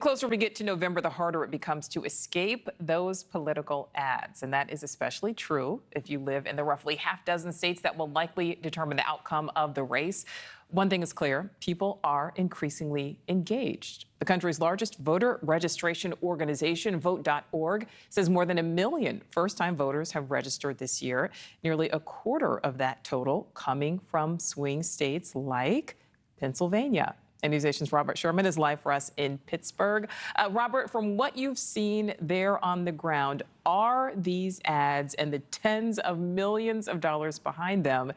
Closer we get to November, the harder it becomes to escape those political ads. And that is especially true if you live in the roughly half dozen states that will likely determine the outcome of the race. One thing is clear, people are increasingly engaged. The country's largest voter registration organization, Vote.org, says more than 1 million first-time voters have registered this year, nearly a quarter of that total coming from swing states like Pennsylvania. And NewsNation's Robert Sherman is live for us in Pittsburgh. Robert, from what you've seen there on the ground, are these ads and the tens of millions of dollars behind them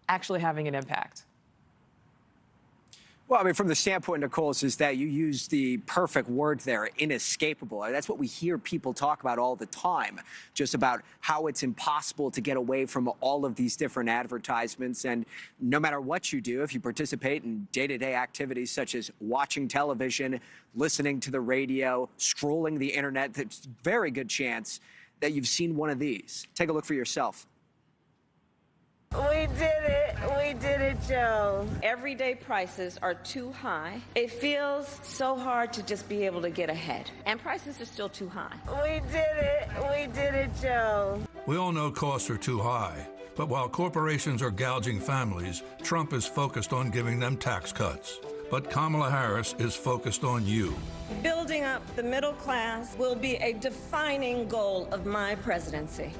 actually having an impact? Well, I mean, from the standpoint, Nichole, is that you use the perfect word there, inescapable. That's what we hear people talk about all the time, just about how it's impossible to get away from all of these different advertisements. And no matter what you do, if you participate in day-to-day activities such as watching television, listening to the radio, scrolling the internet, there's a very good chance that you've seen one of these. Take a look for yourself. We did it. We did it, Joe. Everyday prices are too high. It feels so hard to just be able to get ahead. And prices are still too high. We did it. We did it, Joe. We all know costs are too high. But while corporations are gouging families, Trump is focused on giving them tax cuts. But Kamala Harris is focused on you. Building up the middle class will be a defining goal of my presidency.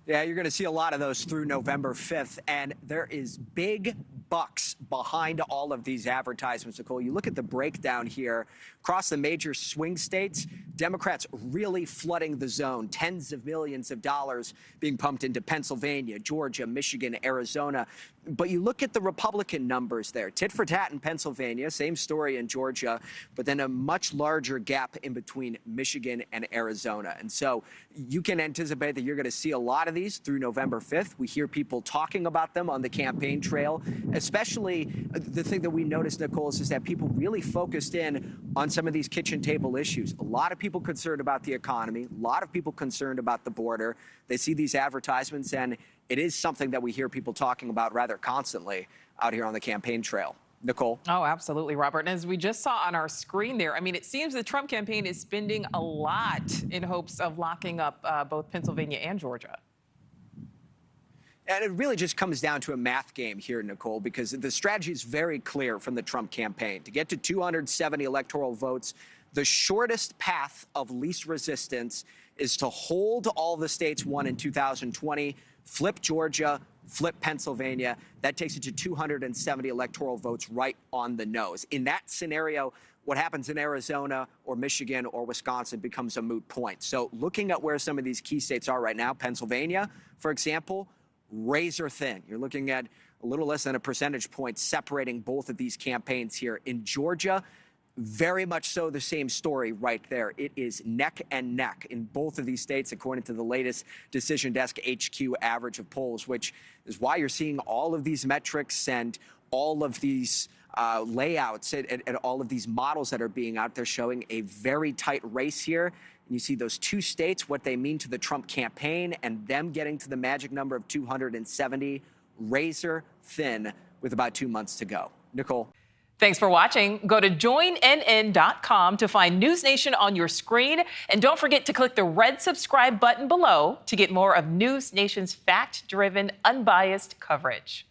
Yeah, you're going to see a lot of those through November 5th, and there is big bucks behind all of these advertisements, Nichole. You look at the breakdown here. Across the major swing states, Democrats really flooding the zone. Tens of millions of dollars being pumped into Pennsylvania, Georgia, Michigan, Arizona. But you look at the Republican numbers there. Tit for tat in Pennsylvania, same story in Georgia, but then a much larger gap in between Michigan and Arizona. And so you can anticipate that you're going to see a lot of these through November 5th. We hear people talking about them on the campaign trail, especially the thing that we noticed, Nichole, is that people really focused in on some of these kitchen table issues. A lot of people concerned about the economy, a lot of people concerned about the border. They see these advertisements, and it is something that we hear people talking about rather constantly out here on the campaign trail. Nichole? Oh, absolutely, Robert. And as we just saw on our screen there, I mean, it seems the Trump campaign is spending a lot in hopes of locking up both Pennsylvania and Georgia. And it really just comes down to a math game here, Nichole, because the strategy is very clear from the Trump campaign. To get to 270 electoral votes, the shortest path of least resistance is to hold all the states won in 2020, flip Georgia, flip Pennsylvania. That takes it to 270 electoral votes right on the nose. In that scenario, what happens in Arizona or Michigan or Wisconsin becomes a moot point. So looking at where some of these key states are right now, Pennsylvania, for example, razor thin. You're looking at a little less than a percentage point separating both of these campaigns here. In Georgia, very much so the same story right there. It is neck and neck in both of these states, according to the latest Decision Desk HQ average of polls, which is why you're seeing all of these metrics and all of these layouts and all of these models that are being out there showing a very tight race here. And you see those two states, what they mean to the Trump campaign, and them getting to the magic number of 270, razor thin with about 2 months to go. Nichole? Thanks for watching. Go to joinnn.com to find NewsNation on your screen. And don't forget to click the red subscribe button below to get more of NewsNation's fact-driven, unbiased coverage.